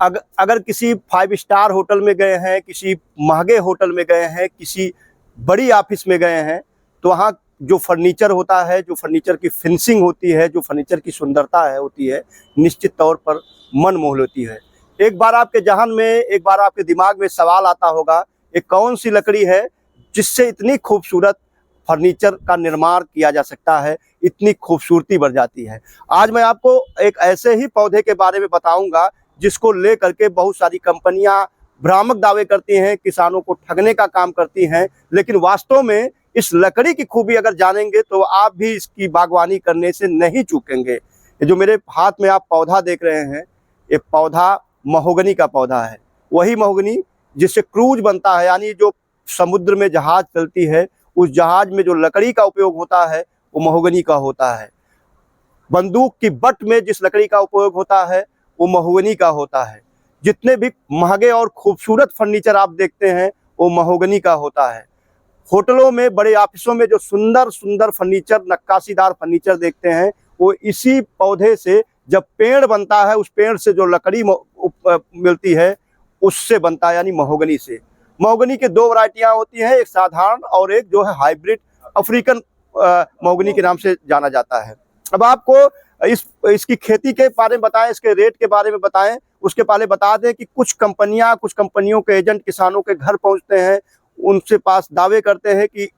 अगर किसी 5 star hotel में गए हैं, किसी महंगे होटल में गए हैं, किसी बड़ी ऑफिस में गए हैं, तो वहाँ जो फर्नीचर होता है, जो फर्नीचर की फिनिशिंग होती है, जो फर्नीचर की सुंदरता है होती है, निश्चित तौर पर मन मोह लेती है। एक बार आपके जहन में, एक बार आपके दिमाग में सवाल आता होगा, ये कौन सी लकड़ी है जिससे इतनी खूबसूरत फर्नीचर का निर्माण किया जा सकता है, इतनी खूबसूरती बढ़ जाती है। आज मैं आपको एक ऐसे ही पौधे के बारे में बताऊंगा जिसको ले करके बहुत सारी कंपनियां भ्रामक दावे करती हैं, किसानों को ठगने का काम करती हैं, लेकिन वास्तव में इस लकड़ी की खूबी अगर जानेंगे तो आप भी इसकी बागवानी करने से नहीं चूकेंगे। ये जो मेरे हाथ में आप पौधा देख रहे हैं, ये पौधा महोगनी का पौधा है। वही महोगनी जिससे क्रूज बनता है, यानी जो समुद्र में जहाज चलती है, उस जहाज में जो लकड़ी का उपयोग होता है वो महोगनी का होता है। बंदूक की बट में जिस लकड़ी का उपयोग होता है वो महोगनी का होता है। जितने भी महंगे और खूबसूरत फर्नीचर आप देखते हैं वो महोगनी का होता है। होटलों में, बड़े ऑफिसों में जो सुंदर सुंदर फर्नीचर, नक्काशीदार फर्नीचर देखते हैं, वो इसी पौधे से जब पेड़ बनता है, उस पेड़ से जो लकड़ी मिलती है उससे बनता है, यानी महोगनी से। महोगनी के 2 वैरायटियां होती हैं, एक साधारण और एक जो है हाइब्रिड अफ्रीकन महोगनी के नाम से जाना जाता है। अब आपको इसकी खेती के बारे में बताएं, इसके रेट के बारे में बताएं, उसके पहले बता दें कि कुछ कंपनियों के एजेंट किसानों के घर पहुंचते हैं, उनसे पास दावे करते हैं कि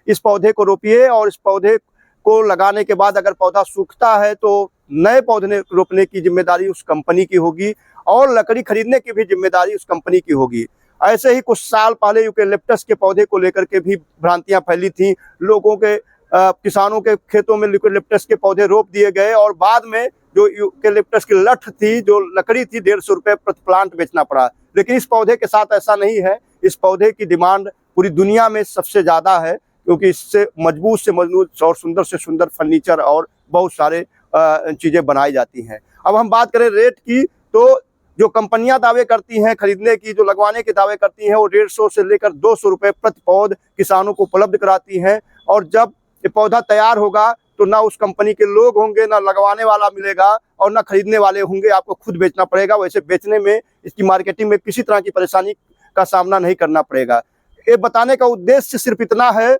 इस पौधे को रोपिए और इस पौधे को लगाने के बाद अगर पौधा सूखता है तो नए पौधे रोपने की जिम्मेदारी उस कंपनी की होगी और लकड़ी खरीदने की भी जिम्मेदारी उस कंपनी की होगी। ऐसे ही कुछ साल पहले यूकेलिप्टस के पौधे को लेकर के भी भ्रांतियां फैली थी। लोगों के किसानों के खेतों में यूकेलिप्टस के पौधे रोप दिए गए और बाद में जो यूकेलिप्टस की लठ थी, जो लकड़ी थी, 150 रुपये प्रति प्लांट बेचना पड़ा। लेकिन इस पौधे के साथ ऐसा नहीं है। इस पौधे की डिमांड पूरी दुनिया में सबसे ज़्यादा है, क्योंकि इससे मजबूत से मजबूत और सुंदर से सुंदर फर्नीचर और बहुत सारे चीज़ें बनाई जाती हैं। अब हम बात करें रेट की, तो जो कंपनियां दावे करती हैं खरीदने की, जो लगवाने के दावे करती हैं, वो 150 से लेकर 200 रुपये प्रति पौध किसानों को उपलब्ध कराती हैं। और जब ये पौधा तैयार होगा तो ना उस कंपनी के लोग होंगे, ना लगवाने वाला मिलेगा और ना खरीदने वाले होंगे, आपको खुद बेचना पड़ेगा। वैसे बेचने में, इसकी मार्केटिंग में किसी तरह की परेशानी का सामना नहीं करना पड़ेगा। ये बताने का उद्देश्य सिर्फ इतना है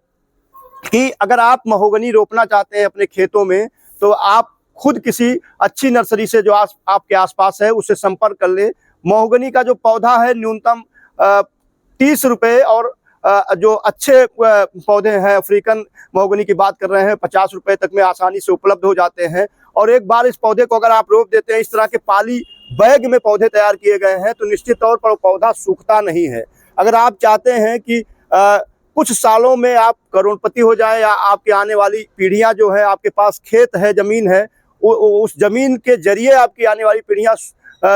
कि अगर आप महोगनी रोपना चाहते हैं अपने खेतों में, तो आप खुद किसी अच्छी नर्सरी से जो आपके आसपास है उससे संपर्क कर ले। महोगनी का जो पौधा है न्यूनतम 30 रुपये और जो अच्छे पौधे हैं, अफ्रीकन महोगनी की बात कर रहे हैं, 50 रुपये तक में आसानी से उपलब्ध हो जाते हैं। और एक बार इस पौधे को अगर आप रोप देते हैं, इस तरह के पाली बैग में पौधे तैयार किए गए हैं, तो निश्चित तौर पर पौधा सूखता नहीं है। अगर आप चाहते हैं कि कुछ सालों में आप करोड़पति हो जाए, या आपकी आने वाली पीढ़ियां जो है, आपके पास खेत है, जमीन है, उस जमीन के जरिए आपकी आने वाली पीढ़ियां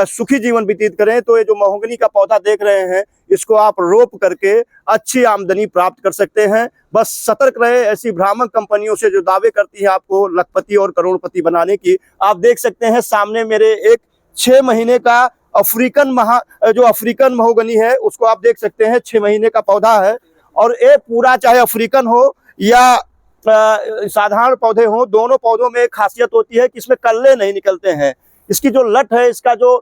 सुखी जीवन व्यतीत करें, तो ये जो महोगनी का पौधा देख रहे हैं, इसको आप रोप करके अच्छी आमदनी प्राप्त कर सकते हैं। बस सतर्क रहे ऐसी भ्रामक कंपनियों से जो दावे करती है आपको लखपति और करोड़पति बनाने की। आप देख सकते हैं सामने मेरे एक 6 महीने का जो अफ्रीकन महोगनी है, उसको आप देख सकते हैं, 6 महीने का पौधा है। और ये पूरा, चाहे अफ्रीकन हो या साधारण पौधे हो, दोनों पौधों में एक खासियत होती है कि इसमें कल्ले नहीं निकलते हैं। इसकी जो लट है, इसका जो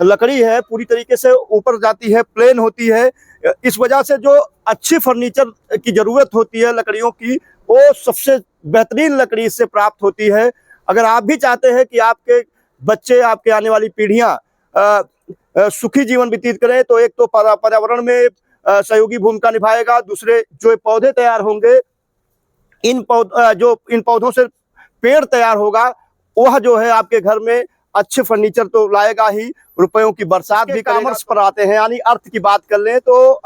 लकड़ी है, पूरी तरीके से ऊपर जाती है, प्लेन होती है। इस वजह से जो अच्छी फर्नीचर की जरूरत होती है लकड़ियों की, वो सबसे बेहतरीन लकड़ी इससे प्राप्त होती है। अगर आप भी चाहते हैं कि आपके बच्चे, आपके आने वाली पीढ़ियां सुखी जीवन व्यतीत करें, तो एक तो पर्यावरण में सहयोगी भूमिका निभाएगा, दूसरे जो पौधे तैयार होंगे, इन पौधों से पेड़ तैयार होगा, वह जो है आपके घर में अच्छे फर्नीचर तो लाएगा ही, रुपयों की बरसात भी। कॉमर्स पर आते हैं, यानी अर्थ की बात कर लें तो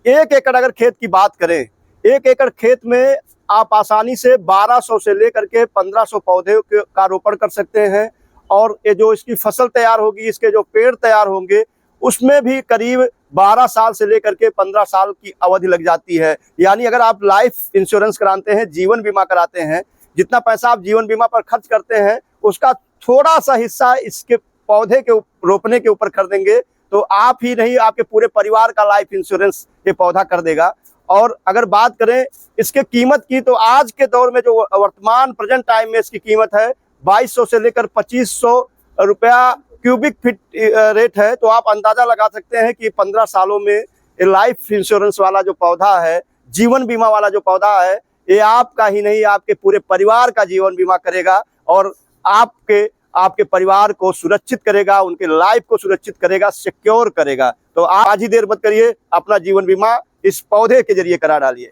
1 एकड़ अगर खेत की बात करें, 1 एकड़ खेत में आप आसानी से 1200 से लेकर के 1500 पौधे का रोपण कर सकते हैं। और ये जो इसकी फसल तैयार होगी, इसके जो पेड़ तैयार होंगे, उसमें भी करीब 12 साल से लेकर के 15 साल की अवधि लग जाती है। यानी अगर आप लाइफ इंश्योरेंस कराते हैं, जीवन बीमा कराते हैं, जितना पैसा आप जीवन बीमा पर खर्च करते हैं, उसका थोड़ा सा हिस्सा इसके पौधे के रोपने के ऊपर कर देंगे, तो आप ही नहीं, आपके पूरे परिवार का लाइफ इंश्योरेंस ये पौधा कर देगा। और अगर बात करें इसके कीमत की, तो आज के दौर में जो वर्तमान प्रेजेंट टाइम में इसकी कीमत है 2200 से लेकर 2500 रुपया क्यूबिक फीट रेट है, तो आप अंदाजा लगा सकते हैं कि 15 सालों में ये लाइफ इंश्योरेंस वाला जो पौधा है, जीवन बीमा वाला जो पौधा है, ये आपका ही नहीं आपके पूरे परिवार का जीवन बीमा करेगा और आपके परिवार को सुरक्षित करेगा, उनके लाइफ को सुरक्षित करेगा, सिक्योर करेगा। तो आज ही देर मत करिए, अपना जीवन बीमा इस पौधे के जरिए करा डालिए।